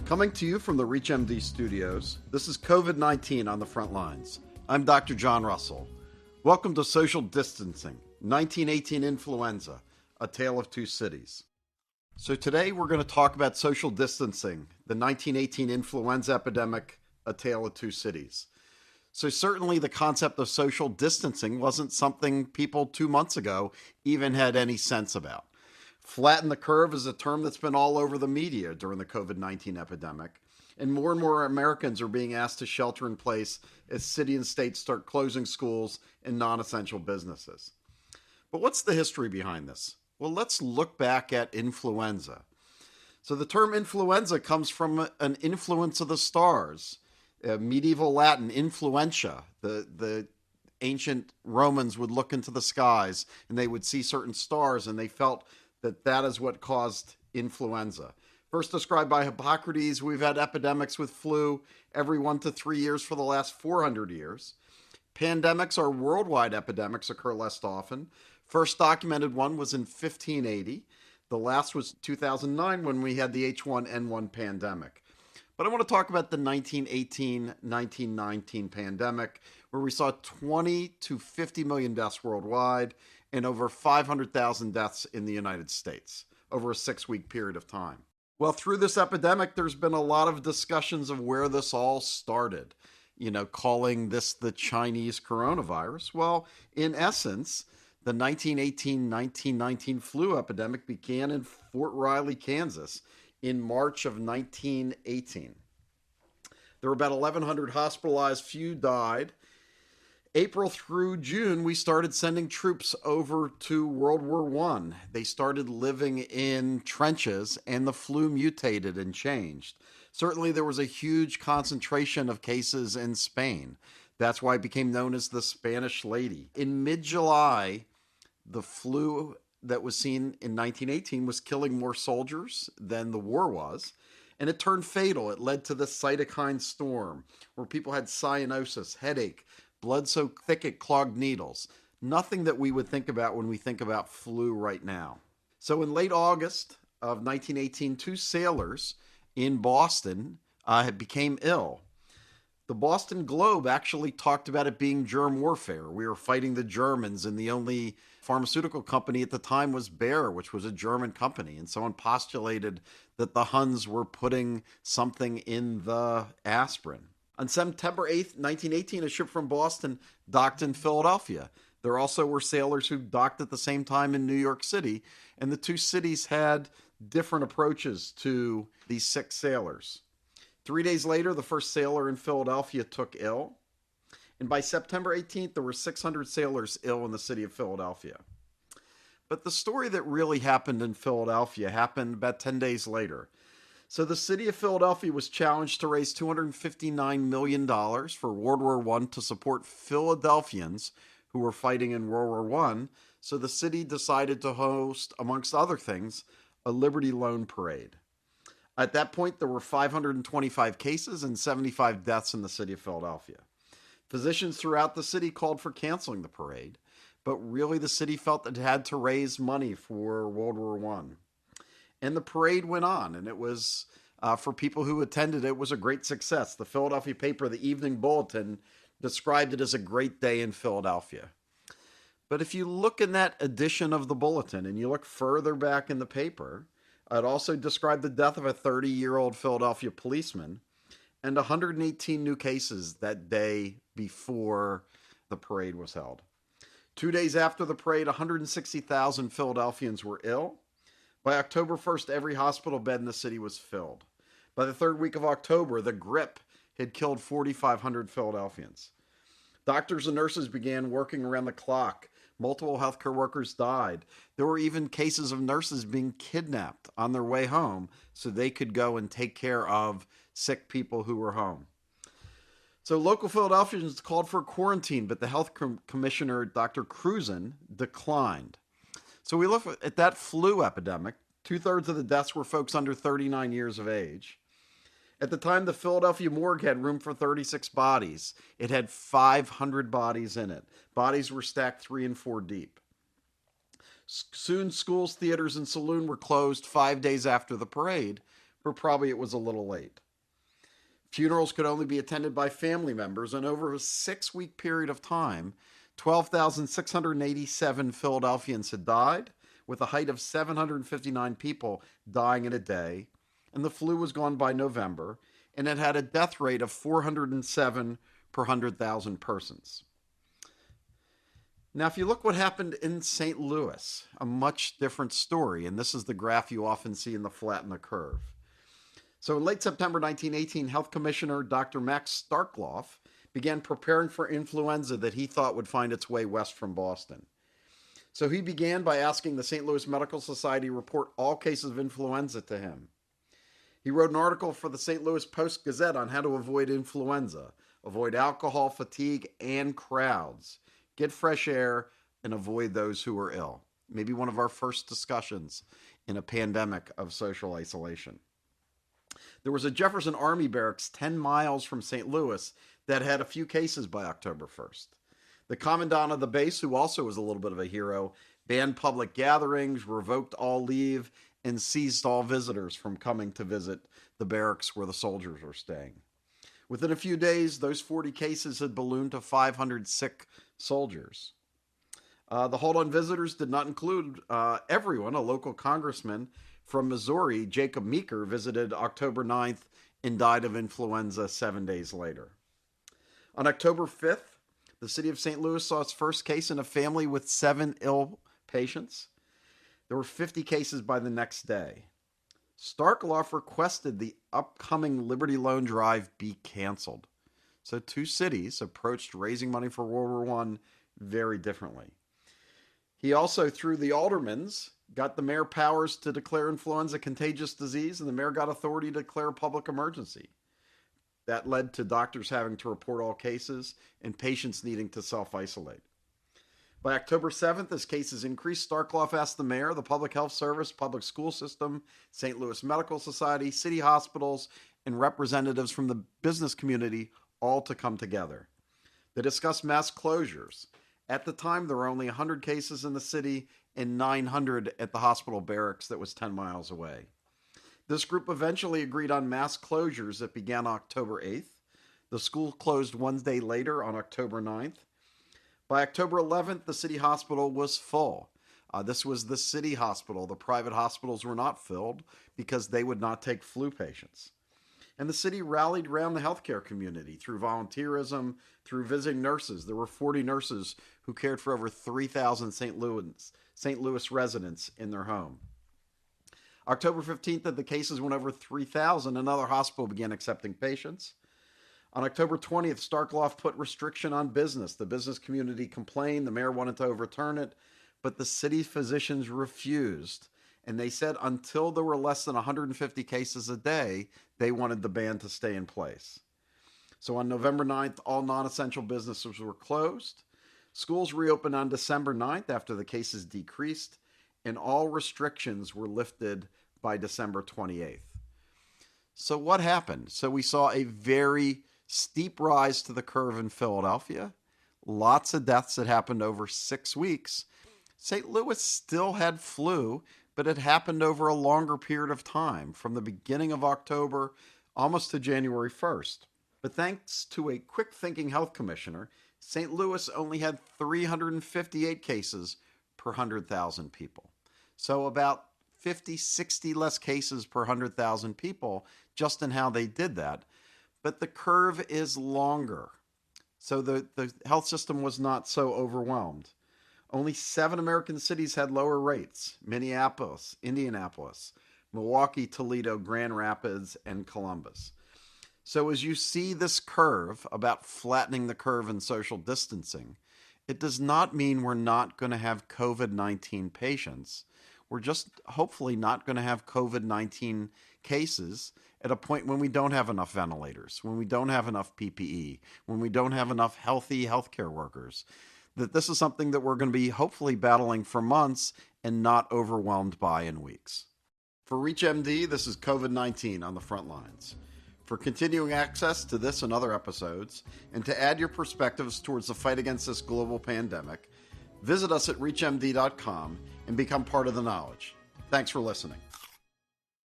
Coming to you from the ReachMD studios, this is COVID-19 on the front lines. I'm Dr. John Russell. Welcome to Social Distancing, 1918 Influenza, A Tale of Two Cities. So today we're going to talk about social distancing, the 1918 influenza epidemic, A Tale of Two Cities. So certainly the concept of social distancing wasn't something people 2 months ago even had any sense about. Flatten the curve is a term that's been all over the media during the COVID-19 epidemic, and more Americans are being asked to shelter in place as city and states start closing schools and non-essential businesses. But what's the history behind this? Well, let's look back at influenza. So the term influenza comes from an influence of the stars, medieval Latin, influentia. The ancient Romans would look into the skies and they would see certain stars and they felt that is what caused influenza. First described by Hippocrates, we've had epidemics with flu every 1 to 3 years for the last 400 years. Pandemics or worldwide epidemics occur less often. First documented one was in 1580. The last was 2009 when we had the H1N1 pandemic. But I want to talk about the 1918-1919 pandemic, where we saw 20 to 50 million deaths worldwide and over 500,000 deaths in the United States over a 6-week period of time. Well, through this epidemic, there's been a lot of discussions of where this all started, calling this the Chinese coronavirus. Well, in essence, the 1918-1919 flu epidemic began in Fort Riley, Kansas in March of 1918. There were about 1,100 hospitalized, few died. April through June, we started sending troops over to World War I. They started living in trenches, and the flu mutated and changed. Certainly, there was a huge concentration of cases in Spain. That's why it became known as the Spanish Lady. In mid-July, the flu that was seen in 1918 was killing more soldiers than the war was, and it turned fatal. It led to the cytokine storm, where people had cyanosis, headache, blood so thick it clogged needles. Nothing that we would think about when we think about flu right now. So in late August of 1918, 2 sailors in Boston became ill. The Boston Globe actually talked about it being germ warfare. We were fighting the Germans, and the only pharmaceutical company at the time was Bayer, which was a German company. And someone postulated that the Huns were putting something in the aspirin. On September 8th, 1918, a ship from Boston docked in Philadelphia. There also were sailors who docked at the same time in New York City, and the 2 cities had different approaches to these 6 sailors. 3 days later, the first sailor in Philadelphia took ill, and by September 18th, there were 600 sailors ill in the city of Philadelphia. But the story that really happened in Philadelphia happened about 10 days later. So the city of Philadelphia was challenged to raise $259 million for World War I to support Philadelphians who were fighting in World War I. So the city decided to host, amongst other things, a Liberty Loan Parade. At that point, there were 525 cases and 75 deaths in the city of Philadelphia. Physicians throughout the city called for canceling the parade, but really the city felt that it had to raise money for World War I. And the parade went on, and it was, for people who attended, it was a great success. The Philadelphia paper, the Evening Bulletin, described it as a great day in Philadelphia. But if you look in that edition of the Bulletin and you look further back in the paper, it also described the death of a 30-year-old Philadelphia policeman and 118 new cases that day before the parade was held. 2 days after the parade, 160,000 Philadelphians were ill. By October 1st, every hospital bed in the city was filled. By the 3rd week of October, the grip had killed 4,500 Philadelphians. Doctors and nurses began working around the clock. Multiple healthcare workers died. There were even cases of nurses being kidnapped on their way home so they could go and take care of sick people who were home. So local Philadelphians called for quarantine, but the health commissioner, Dr. Cruzen, declined. So we look at that flu epidemic. 2/3 of the deaths were folks under 39 years of age. At the time, the Philadelphia morgue had room for 36 bodies. It had 500 bodies in it. Bodies were stacked 3 and 4 deep. Soon, schools, theaters, and saloons were closed 5 days after the parade, or probably it was a little late. Funerals could only be attended by family members, and over a 6-week period of time, 12,687 Philadelphians had died, with a height of 759 people dying in a day, and the flu was gone by November, and it had a death rate of 407 per 100,000 persons. Now, if you look what happened in St. Louis, a much different story, and this is the graph you often see in the flatten the curve. So in late September 1918, Health Commissioner Dr. Max Starkloff began preparing for influenza that he thought would find its way west from Boston. So he began by asking the St. Louis Medical Society to report all cases of influenza to him. He wrote an article for the St. Louis Post-Gazette on how to avoid influenza, avoid alcohol, fatigue, and crowds, get fresh air, and avoid those who are ill. Maybe one of our first discussions in a pandemic of social isolation. There was a Jefferson Army barracks 10 miles from St. Louis that had a few cases by October 1st. The commandant of the base, who also was a little bit of a hero, banned public gatherings, revoked all leave, and seized all visitors from coming to visit the barracks where the soldiers were staying. Within a few days, those 40 cases had ballooned to 500 sick soldiers. The hold on visitors did not include everyone. A local congressman from Missouri, Jacob Meeker, visited October 9th and died of influenza 7 days later. On October 5th, the city of St. Louis saw its first case in a family with 7 ill patients. There were 50 cases by the next day. Starkloff requested the upcoming Liberty Loan Drive be canceled. So 2 cities approached raising money for World War I very differently. He also, through the aldermans, got the mayor powers to declare influenza a contagious disease, and the mayor got authority to declare a public emergency. That led to doctors having to report all cases and patients needing to self-isolate. By October 7th, as cases increased, Starkloff asked the mayor, the public health service, public school system, St. Louis Medical Society, city hospitals, and representatives from the business community all to come together. They discussed mass closures. At the time, there were only 100 cases in the city and 900 at the hospital barracks that was 10 miles away. This group eventually agreed on mass closures that began October 8th. The school closed 1 day later on October 9th. By October 11th, the city hospital was full. This was the city hospital. The private hospitals were not filled because they would not take flu patients. And the city rallied around the healthcare community through volunteerism, through visiting nurses. There were 40 nurses who cared for over 3,000 St. Louis residents in their home. October 15th, the cases went over 3,000. Another hospital began accepting patients. On October 20th, Starkloff put restriction on business. The business community complained. The mayor wanted to overturn it, but the city physicians refused. And they said until there were less than 150 cases a day, they wanted the ban to stay in place. So on November 9th, all non-essential businesses were closed. Schools reopened on December 9th after the cases decreased, and all restrictions were lifted by December 28th. So what happened? So we saw a very steep rise to the curve in Philadelphia. Lots of deaths that happened over 6 weeks. St. Louis still had flu, but it happened over a longer period of time, from the beginning of October almost to January 1st. But thanks to a quick-thinking health commissioner, St. Louis only had 358 cases per 100,000 people. So about 50, 60 less cases per 100,000 people just in how they did that. But the curve is longer. So the health system was not so overwhelmed. Only 7 American cities had lower rates: Minneapolis, Indianapolis, Milwaukee, Toledo, Grand Rapids, and Columbus. So as you see this curve about flattening the curve and social distancing, it does not mean we're not going to have COVID-19 patients. We're just hopefully not going to have COVID-19 cases at a point when we don't have enough ventilators, when we don't have enough PPE, when we don't have enough healthy healthcare workers. That this is something that we're going to be hopefully battling for months and not overwhelmed by in weeks. For ReachMD, this is COVID-19 on the front lines. For continuing access to this and other episodes, and to add your perspectives towards the fight against this global pandemic, visit us at reachmd.com and become part of the knowledge. Thanks for listening.